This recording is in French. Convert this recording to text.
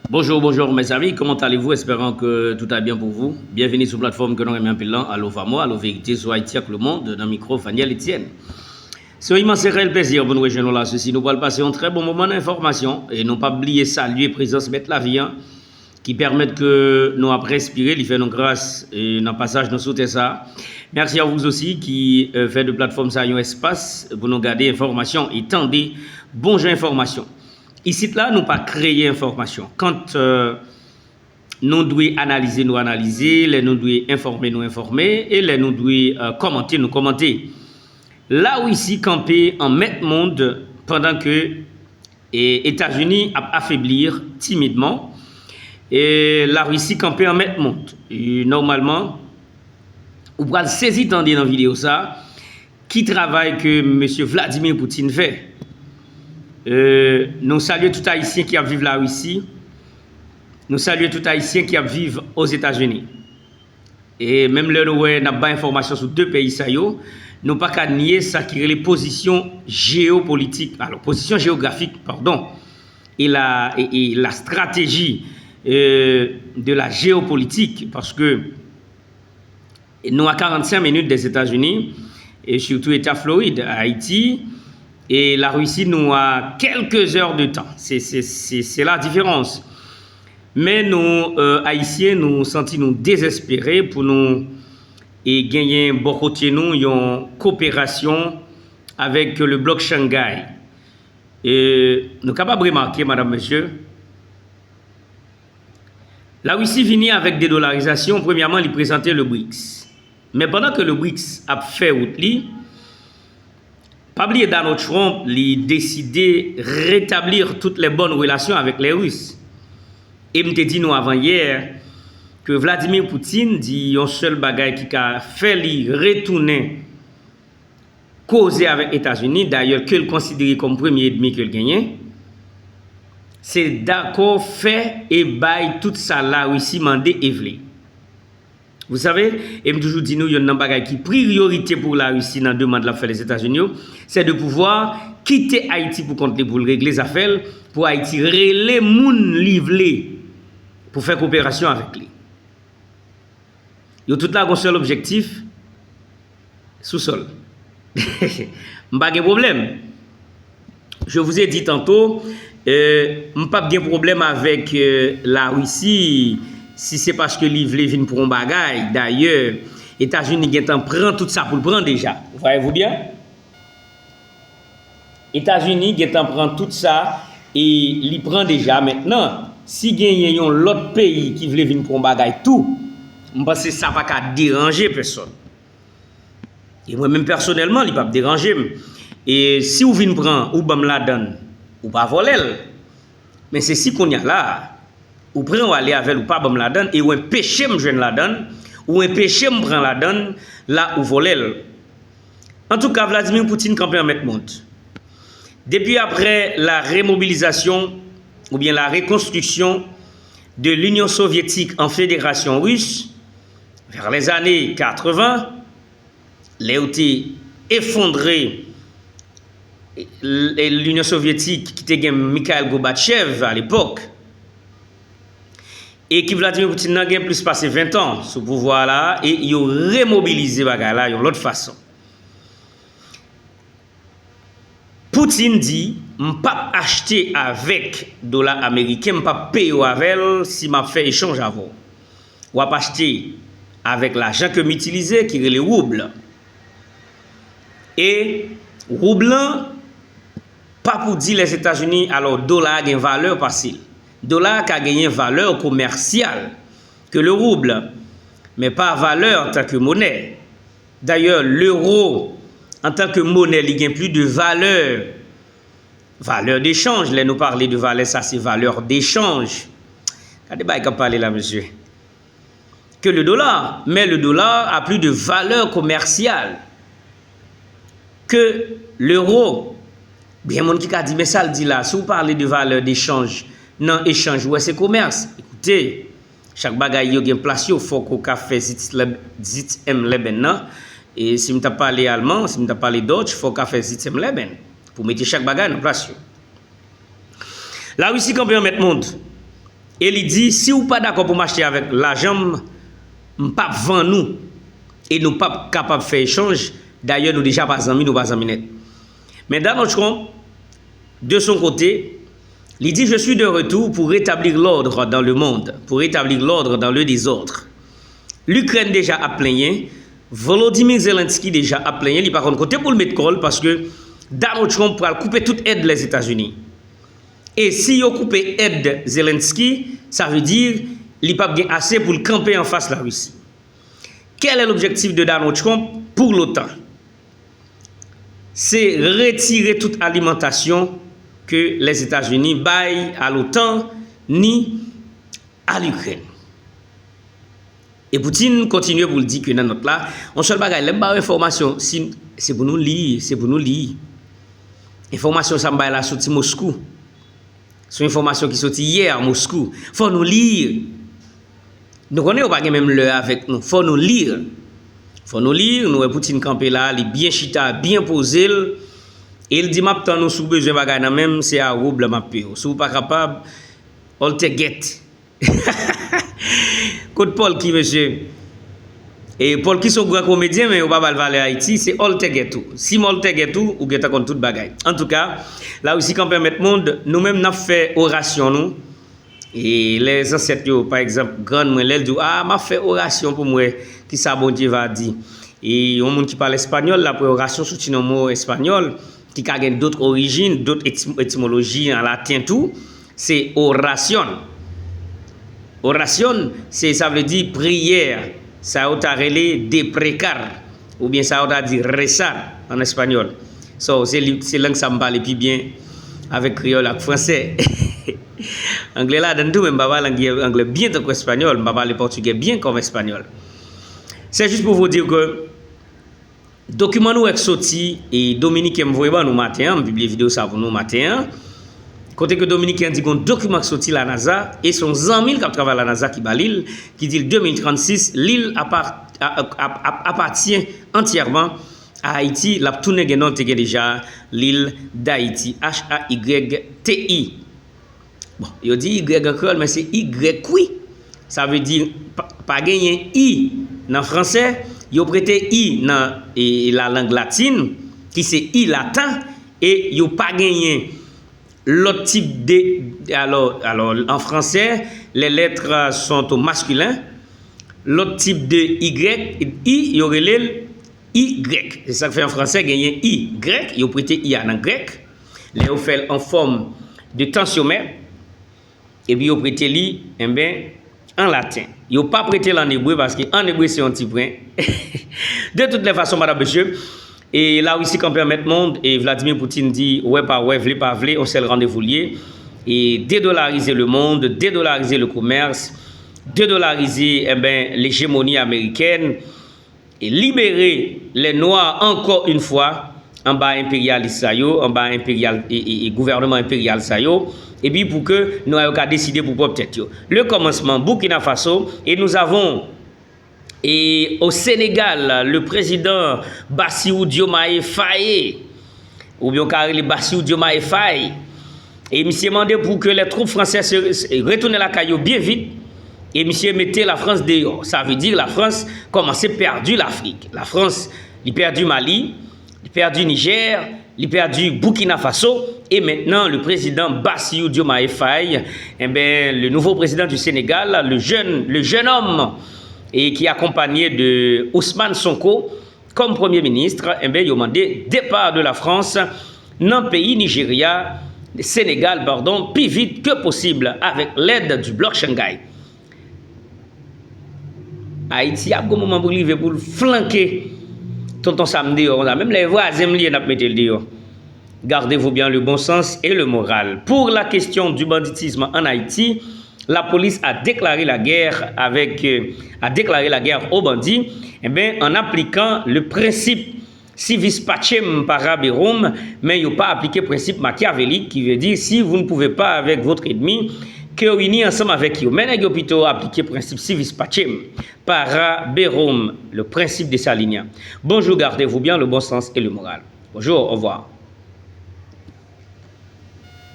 Bonjour, bonjour mes amis, comment allez-vous? Espérant que tout va bien pour vous. Bienvenue sur la plateforme que nous aimons appeler Allo Famo, Allo Vérité, sur Haïti avec le monde, dans le micro Faniel Etienne. C'est un immense réel plaisir pour nous rejoindre là. Ceci nous va passer un très bon moment d'information et non pas oublier saluer présence mettre la vie qui permettent que nous après respirer, il fait nos grâces et dans passage nous sauter ça. Merci à vous aussi qui fait de plateforme ça un espace pour nous garder information et tendez bonnes informations. Ici là nous pas créer information. Quand nous devons analyser, nous analyser, les nous devons informer, nous informer et les nous devons commenter, nous commenter. Là où ici camper en maître monde pendant que les États-Unis affaiblir timidement et la Russie camper en maître monde. Et normalement, vous pouvez saisir dans la vidéo ça qui travaille que M. Vladimir Poutine fait. Nous saluons tout Haïtien qui vivent la Russie. Nous saluons tout Haïtien qui vivent aux États-Unis. Et même là, nous avons pas d'informations sur deux pays, nous pas qu'à nier ça qui est les positions géopolitiques, alors position géographique, pardon, et la stratégie de la géopolitique, parce que nous à 45 minutes des États-Unis, et surtout État Floride, Haïti, et la Russie, nous à quelques heures de temps. C'est la différence. Mais nous, Haïtiens, nous sentons nous désespérés pour nous et gagner beaucoup de nous une coopération avec le bloc Shanghai. Et nous sommes capables de remarquer, madame, monsieur, la Russie vient avec des dollarisations. Premièrement, il présentait le BRICS. Mais pendant que le BRICS a fait route, pas oublier Donald Trump, il décidé de rétablir toutes les bonnes relations avec les Russes. Et je me dit nous avant hier que Vladimir Poutine dit un seul bagage qui a fait lui retourner causer avec les États-Unis, d'ailleurs que le considéré comme premier ennemi que le gagné, c'est d'accord fait et bail tout ça la Russie mandé et vle. Vous savez, et me toujours dit nous il y a un bagage qui priorité pour la Russie dans demande la faire les États-Unis, c'est de pouvoir quitter Haïti pour compter pour régler les affaires pour Haïti relais moun livré pour faire coopération avec lui. Il y a tout là un seul objectif, sous-sol. Pas de problème. Je vous ai dit tantôt, pas de problème avec la Russie, si c'est parce que l'Ivre vient pour un bagage. D'ailleurs, les États-Unis prennent tout ça pour le prendre déjà. Voyez-vous bien? Les États-Unis prennent tout ça et l'y prend déjà maintenant. Si il y a l'autre pays qui veut venir pour un bagage tout, je pense que ça ne va pas déranger personne. Et moi-même personnellement, il ne va pas déranger. Et si vous venez prendre ou bam la donne, ou pas voler, mais c'est si qu'on y a là, ou prenez ou aller avec ou pas bam la donne, et ou un péché me joindre la donne, ou un péché me prend la donne, là ou voler. En tout cas, Vladimir Poutine campé en mettre monte. Depuis après la remobilisation ou bien la reconstruction de l'Union soviétique en fédération russe, vers les années 80, l'été effondré l'Union soviétique qui était Mikhail Gorbatchev à l'époque, et qui Vladimir Poutine n'a plus passé 20 ans sous pouvoir là, et il a remobilisé là de l'autre façon. Poutine dit, je ne peux pas acheter avec dollar américain, je ne peux pas payer avec si je fais échange avec vous. Ou pas acheter avec l'argent que j'utilise, qui est le rouble. Et rouble, pas pour dire les États-Unis, alors dollar a une valeur facile. Dollar a gagné une valeur commerciale que le rouble, mais pas valeur en tant que monnaie. D'ailleurs, l'euro, en tant que monnaie, il gagne plus de valeur. Valeur d'échange. Là, nous parler de valeur, ça c'est valeur d'échange. Regardez pas qu'on parle là, monsieur. Que le dollar. Mais le dollar a plus de valeur commerciale que l'euro. Bien, mon qui a dit, mais ça le dit là, si vous parlez de valeur d'échange, non, échange, ouais, c'est commerce. Écoutez, chaque bagaille, il y a une place, il faut qu'on fasse Zitem Leben. Et si je parle allemand, si je parle d'autres, il faut qu'on fasse Zitem Leben. Pour mettre chaque bagaille en place. La Russie, quand on met monde, Et il dit, si vous pas d'accord pour m'acheter avec l'argent, pas vendre nous et nous pas capable de faire échange. D'ailleurs, nous déjà pas amis, nous pas amis net. Mais Donald Trump, de son côté, il dit, je suis de retour pour rétablir l'ordre dans le monde, pour rétablir l'ordre dans le désordre. L'Ukraine déjà a plaigné, Volodymyr Zelensky déjà a plaigné, il par contre côté pour le mettre col parce que Donald Trump va couper toute aide des États-Unis. Et si il coupe aide Zelensky, ça veut dire qu'il n'y a pas assez pour le camper en face de la Russie. Quel est l'objectif de Donald Trump pour l'OTAN? C'est retirer toute alimentation que les États-Unis baillent à l'OTAN ni à l'Ukraine. Et Poutine continue pour le dire que dans notre là, on seul bagage, l'information, c'est pour nous lire, c'est pour nous lire. Information ça m'a la sorti Moscou. C'est une information qui sorti hier à Moscou. Faut nous lire. Nous connaissons pas même l'heure avec nous. Faut nous lire. Faut nous lire. Nous Poutine campé là, il bien chita, bien posé. Et il dit m'a tant nous sous besoin bagage nan même c'est à rouble m'a paye. Si vous pas capable, on te get. Côte Paul qui monsieur. Et Paul qui sont grand comédien mais on va pas le valer Haïti, c'est all te get tout. Si moi te get tout ou get contre toute bagaille. En tout cas, là aussi quand permettre monde, nous même n'a fait oration nous. Et les ancêtres par exemple, grand moi elle dit ah m'a fait oration pour moi qui ça bon Dieu va dire. Et on monde qui parle espagnol la pour oration sous un mot espagnol qui a d'autres origines, d'autres étymologies en latin tout, c'est oration. Oration, ça veut dire prière. Ça a relé de précar ou bien ça a dit rezar en espagnol. So, c'est langue ça me parle plus bien avec créole et français. Anglais là dans tout même pas anglais bien tant qu'espagnol, pas parler portugais bien comme espagnol. C'est juste pour vous dire que document nous est sorti et Dominique me voyait nous matin, publier vidéo ça pour nous matin. Côté que Dominique a dit qu'un document qui sorti la NASA et son 100 000 qui travaille à la NASA qui bat l'île, qui dit 2036, l'île appartient entièrement à Haïti. La tournée est déjà l'île d'Haïti. H-A-Y-T-I. Bon, il dit Y encore, mais c'est Y oui. Ça veut dire pas gagner I dans le français, il prêté I dans la langue latine, qui c'est I latin, et il pas gagné. L'autre type de... Alors, en français, les lettres sont au masculin. L'autre type de Y, I, il y aurait Y. C'est ça que fait en français, gagner I, grec. Il y a prêté I en grec. Les on fait en forme de tensiomètre. Et puis, il y a prêté li, en latin. Il n'y a pas prêté en hébreu parce qu'en hébreu, c'est un petit point. De toutes les façons, madame, monsieur, et là aussi, quand permet le monde, et Vladimir Poutine dit, ouais, pas ouais, v'lé, pas v'lé, on s'est le rendez-vous lié. Et dédollariser le monde, dédollariser le commerce, dédollariser l'hégémonie américaine, et libérer les Noirs encore une fois, en bas impérialiste, en bas impérial, et gouvernement impérial, et puis pour que nous ayons qu'à décider pour peut-être. Le commencement, Burkina Faso, et nous avons. Et au Sénégal, le président Bassirou Diomaye Faye, ou bien carrément Bassirou Diomaye Faye, et monsieur demandé pour que les troupes françaises retournent la caillou bien vite, et monsieur mettait la France dehors. Ça veut dire la France commençait à perdre l'Afrique. La France, il a perdu Mali, il a perdu Niger, il a perdu Burkina Faso, et maintenant le président Bassirou Diomaye Faye, le nouveau président du Sénégal, le jeune homme, et qui est accompagné de Ousmane Sonko comme Premier ministre, il a demandé départ de la France dans le pays Nigeria, Sénégal, pardon, plus vite que possible avec l'aide du bloc Shanghai. Haïti a un moment pour flanquer tonton samedi, on a même les voisins qui ont mis le dehors. Gardez-vous bien le bon sens et le moral. Pour la question du banditisme en Haïti, la police a déclaré la guerre aux bandits en appliquant le principe civis pacem para bellorum, mais il n'a pas appliqué le principe machiavélique qui veut dire si vous ne pouvez pas avec votre ennemi, que réunir ensemble avec eux. Mais il a plutôt appliqué le principe civis pacem para bellorum, le principe de Salignan. Bonjour, gardez-vous bien le bon sens et le moral. Bonjour, au revoir.